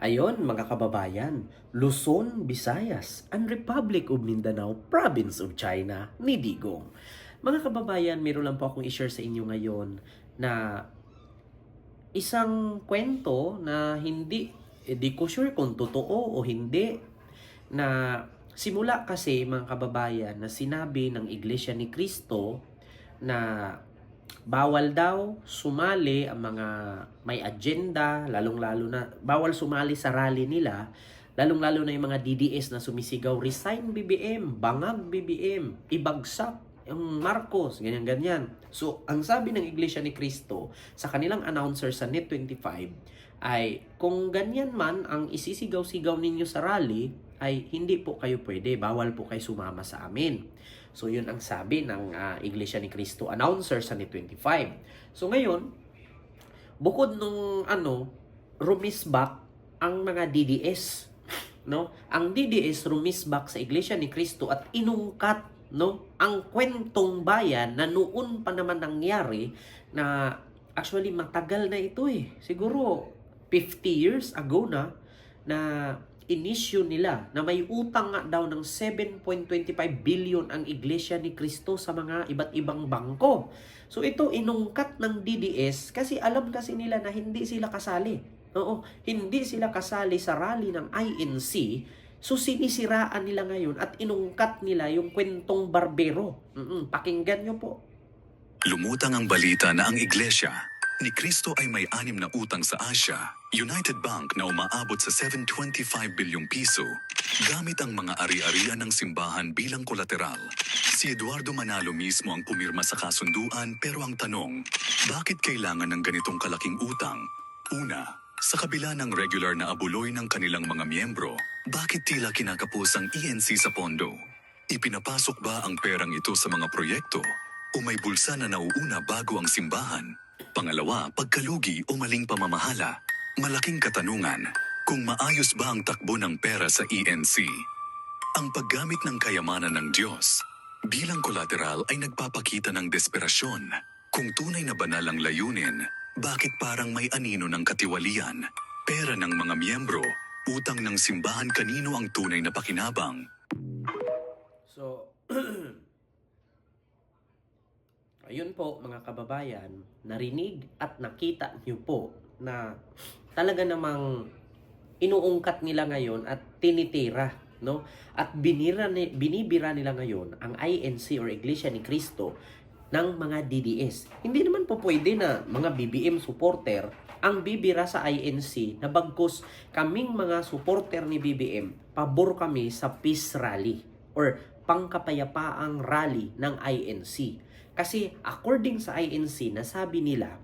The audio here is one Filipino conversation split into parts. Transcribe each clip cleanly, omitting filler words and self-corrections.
Ayon mga kababayan, Luzon, Visayas, and Republic of Mindanao, Province of China, ni Digong. Mga kababayan, meron lang po akong i-share sa inyo ngayon na isang kwento na di ko sure kung totoo o hindi, na simula kasi mga kababayan na sinabi ng Iglesia ni Cristo na bawal daw sumali ang mga may agenda, lalong-lalo na bawal sumali sa rally nila, lalong-lalo na yung mga DDS na sumisigaw, resign BBM, bangag BBM, ibagsak yung Marcos, ganyan-ganyan. So, ang sabi ng Iglesia ni Cristo sa kanilang announcer sa Net25 ay, kung ganyan man ang isisigaw-sigaw ninyo sa rally, ay hindi po kayo pwede, bawal po kayo sumama sa amin. So yun ang sabi ng Iglesia ni Cristo announcer sa Net25. So ngayon, bukod nung rumisbak ang mga DDS, no? Ang DDS rumisbak sa Iglesia ni Cristo at inungkat, no, ang kwentong bayan na noon pa naman nangyari, na actually matagal na ito siguro 50 years ago na inisyu nila na may utang nga daw ng 7.25 billion ang Iglesia ni Cristo sa mga iba't ibang bangko. So ito inungkat ng DDS kasi alam kasi nila na hindi sila kasali. Oo, hindi sila kasali sa rally ng INC. So sinisiraan nila ngayon at inungkat nila yung kwentong barbero. Pakinggan nyo po. Lumutang ang balita na ang Iglesia ni Cristo ay may 6 na utang sa Asia United Bank na umaabot sa 725 bilyong piso gamit ang mga ari-arian ng simbahan bilang kolateral. Si Eduardo Manalo mismo ang pumirma sa kasunduan, pero ang tanong, bakit kailangan ng ganitong kalaking utang? Una, sa kabila ng regular na abuloy ng kanilang mga miyembro, bakit tila kinakapos ang ENC sa pondo? Ipinapasok ba ang perang ito sa mga proyekto o may bulsa na nauuna bago ang simbahan? Pangalawa, pagkalugi o maling pamamahala. Malaking katanungan, kung maayos ba ang takbo ng pera sa ENC? Ang paggamit ng kayamanan ng Diyos bilang kolateral ay nagpapakita ng desperasyon. Kung tunay na banal ang layunin, bakit parang may anino ng katiwalian? Pera ng mga miyembro, utang ng simbahan, kanino ang tunay na pakinabang? So, ayun po mga kababayan, narinig at nakita niyo po na talaga namang inuungkat nila ngayon at tinitira, no? At binibira nila ngayon ang INC or Iglesia ni Cristo ng mga DDS. Hindi naman po pwede na mga BBM supporter ang bibira sa INC, na bagkus kaming mga supporter ni BBM, pabor kami sa peace rally or pangkapayapaang rally ng INC. Kasi according sa INC, nasabi nila,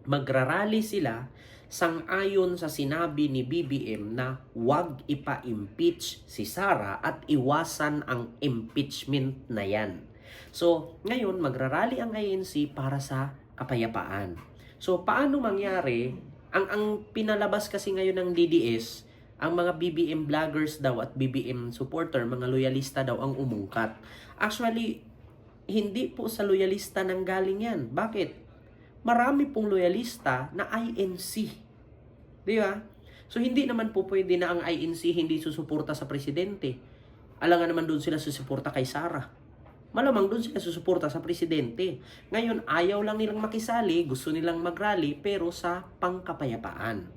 magrarally sila sang-ayon sa sinabi ni BBM na huwag ipa-impeach si Sara at iwasan ang impeachment na yan. So, ngayon, magrarally ang INC para sa kapayapaan. So, paano mangyari? Ang pinalabas kasi ngayon ng DDS, ang mga BBM vloggers daw at BBM supporter, mga loyalista daw ang umungkat. Actually, hindi po sa loyalista nang galing yan. Bakit? Marami pong loyalista na INC. Di ba? So, hindi naman po pwede na ang INC hindi susuporta sa presidente. Alangan naman doon sila susuporta kay Sara. Malamang doon sila susuporta sa presidente. Ngayon, ayaw lang nilang makisali, gusto nilang mag-rally, pero sa pangkapayapaan.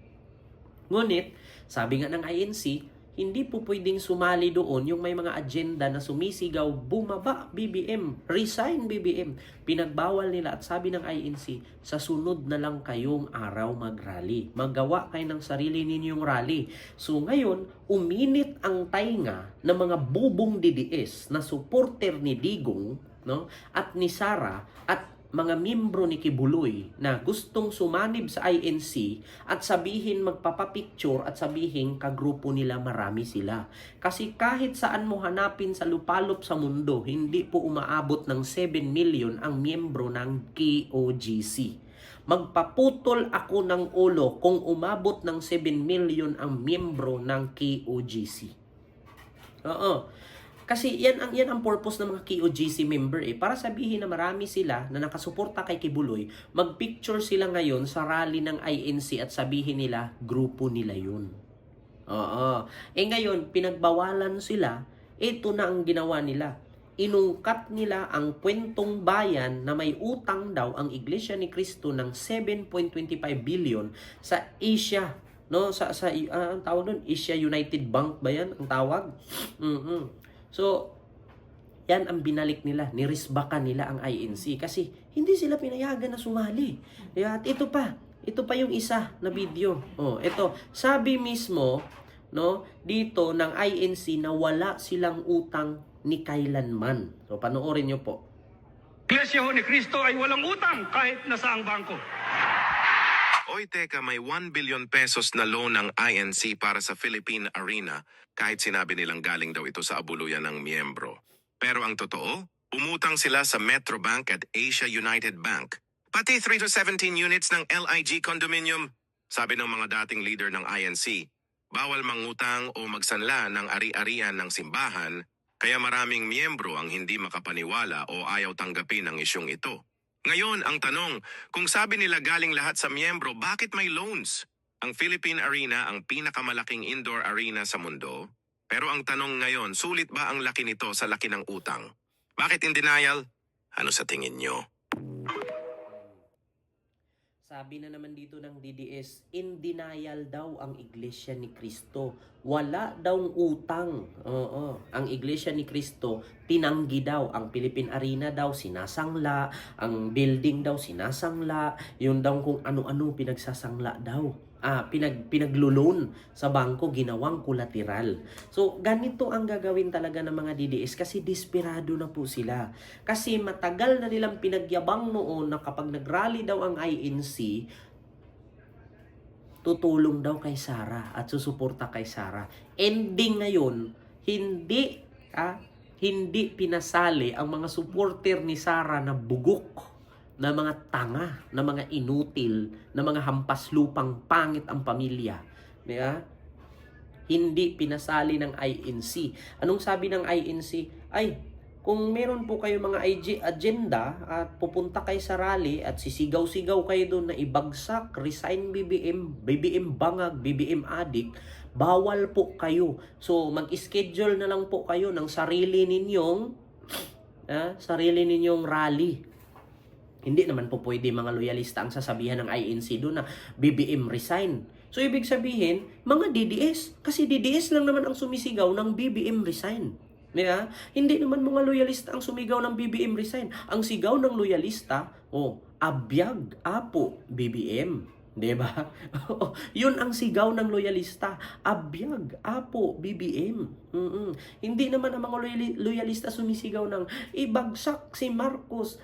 Ngunit, sabi nga ng INC, hindi po pwedeng sumali doon yung may mga agenda na sumisigaw, bumaba BBM, resign BBM. Pinagbawal nila at sabi ng INC, sa sunod na lang kayong araw mag-rally. Maggawa kayo ng sarili ninyong rally. So ngayon, uminit ang tainga ng mga bubong DDS na supporter ni Digong, no, at ni Sara at mga miyembro ni Kibuloy na gustong sumanib sa INC at sabihin, magpapapicture at sabihin kagrupo nila marami sila. Kasi kahit saan mo hanapin sa lupalop sa mundo, hindi po umaabot ng 7 million ang miyembro ng KOGC. Magpaputol ako ng ulo kung umabot ng 7 million ang miyembro ng KOGC. Oo. Kasi yan ang purpose ng mga KOGC member para sabihin na marami sila na nakasuporta kay Kibuloy, magpicture sila ngayon sa rally ng INC at sabihin nila grupo nila yun. Oo. Ngayon, pinagbawalan sila, ito na ang ginawa nila. Inungkat nila ang kwentong bayan na may utang daw ang Iglesia ni Cristo ng 7.25 billion sa Asia, no? Ang tawag doon, Asia United Bank ba 'yan ang tawag? So, yan ang binalik nila, nirisbakan nila ang INC kasi hindi sila pinayagan na sumali. At ito pa yung isa na video. Ito, sabi mismo, no, dito ng INC na wala silang utang ni kailanman. So, panoorin nyo po. Iglesia ho ni Cristo ay walang utang kahit nasaang bangko. Oy, teka, may 1 billion pesos na loan ng INC para sa Philippine Arena kahit sinabi nilang galing daw ito sa abuluyan ng miyembro. Pero ang totoo, umutang sila sa Metrobank at Asia United Bank. Pati 3 to 17 units ng LIG condominium. Sabi ng mga dating leader ng INC, bawal mangutang o magsanla ng ari-arian ng simbahan, kaya maraming miyembro ang hindi makapaniwala o ayaw tanggapin ang isyong ito. Ngayon, ang tanong, kung sabi nila galing lahat sa miyembro, bakit may loans? Ang Philippine Arena ang pinakamalaking indoor arena sa mundo. Pero ang tanong ngayon, sulit ba ang laki nito sa laki ng utang? Bakit in denial? Ano sa tingin nyo? Sabi na naman dito ng DDS, in denial daw ang Iglesia ni Cristo. Wala daw utang. Ang Iglesia ni Cristo, tinanggi daw. Ang Philippine Arena daw, sinasangla. Ang building daw, sinasangla. Yun daw kung ano-ano pinagsasangla daw. Pinagluloan sa bangko, ginawang kolateral. So, ganito ang gagawin talaga ng mga DDS kasi desperado na po sila. Kasi matagal na nilang pinagyabang noon na kapag nagrally daw ang INC, tutulong daw kay Sara at susuporta kay Sara. Ending ngayon, hindi pinasali ang mga supporter ni Sara na bugok, na mga tanga, na mga inutil, na mga hampas lupang pangit ang pamilya. Diba? Hindi pinasali ng INC. Anong sabi ng INC? Ay, kung meron po kayo mga agenda at pupunta kayo sa rally at sisigaw-sigaw kayo doon na ibagsak, resign BBM bangag, BBM adik, bawal po kayo. So, mag-schedule na lang po kayo ng sarili ninyong rally. Hindi naman po pwede mga loyalista ang sasabihan ng INC doon na BBM resign. So, ibig sabihin, mga DDS. Kasi DDS lang naman ang sumisigaw ng BBM resign. Diba? Hindi naman mga loyalista ang sumigaw ng BBM resign. Ang sigaw ng loyalista, abyag, apo, BBM. Diba? Yun ang sigaw ng loyalista. Abyag, apo, BBM. Hindi naman ang mga loyalista sumisigaw ng ibagsak si Marcos,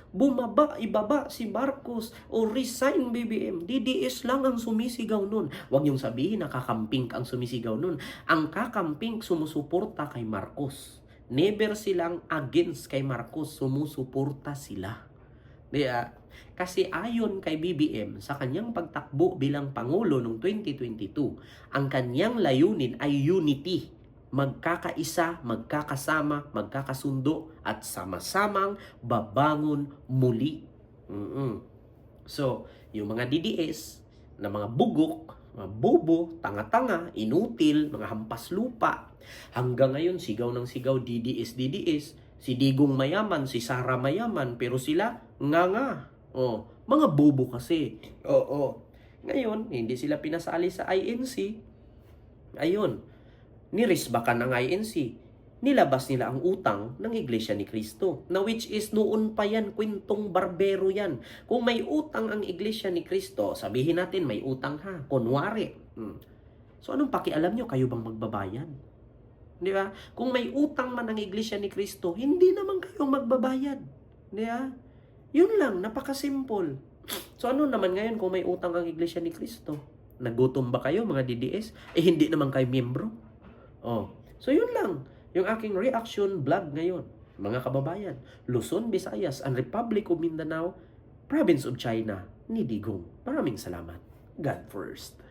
ibaba si Marcos, o resign BBM. DDS lang ang sumisigaw nun. Huwag niyong sabihin na kakamping ang sumisigaw nun. Ang kakamping sumusuporta kay Marcos. Never silang against kay Marcos, sumusuporta sila. Diba? Kasi ayon kay BBM, sa kanyang pagtakbo bilang Pangulo noong 2022, ang kanyang layunin ay unity. Magkakaisa, magkakasama, magkakasundo, at sama-samang babangon muli. So, yung mga DDS, na mga bugok, mga bobo, tanga-tanga, inutil, mga hampas lupa, hanggang ngayon sigaw ng sigaw, DDS. Si Digong mayaman, si Sara mayaman, pero sila nga. Mga bobo kasi. Ngayon, hindi sila pinasali sa INC. Ayun, nirisbakan ng INC. Nilabas nila ang utang ng Iglesia ni Cristo. Na which is noon pa yan, kwentong barbero yan. Kung may utang ang Iglesia ni Cristo, sabihin natin may utang ha, kunwari. So anong pakialam nyo? Kayo bang magbabayad? Di ba? Kung may utang man ang Iglesia ni Cristo, hindi naman kayo magbabayad. Di ba? Yun lang, napakasimple. So ano naman ngayon kung may utang ang Iglesia ni Cristo? Nagutom ba kayo mga DDS? Hindi naman kayo miyembro. So yun lang, yung aking reaction vlog ngayon. Mga kababayan, Luzon, Visayas, and Republic of Mindanao, Province of China, ni Digong. Maraming salamat. God first.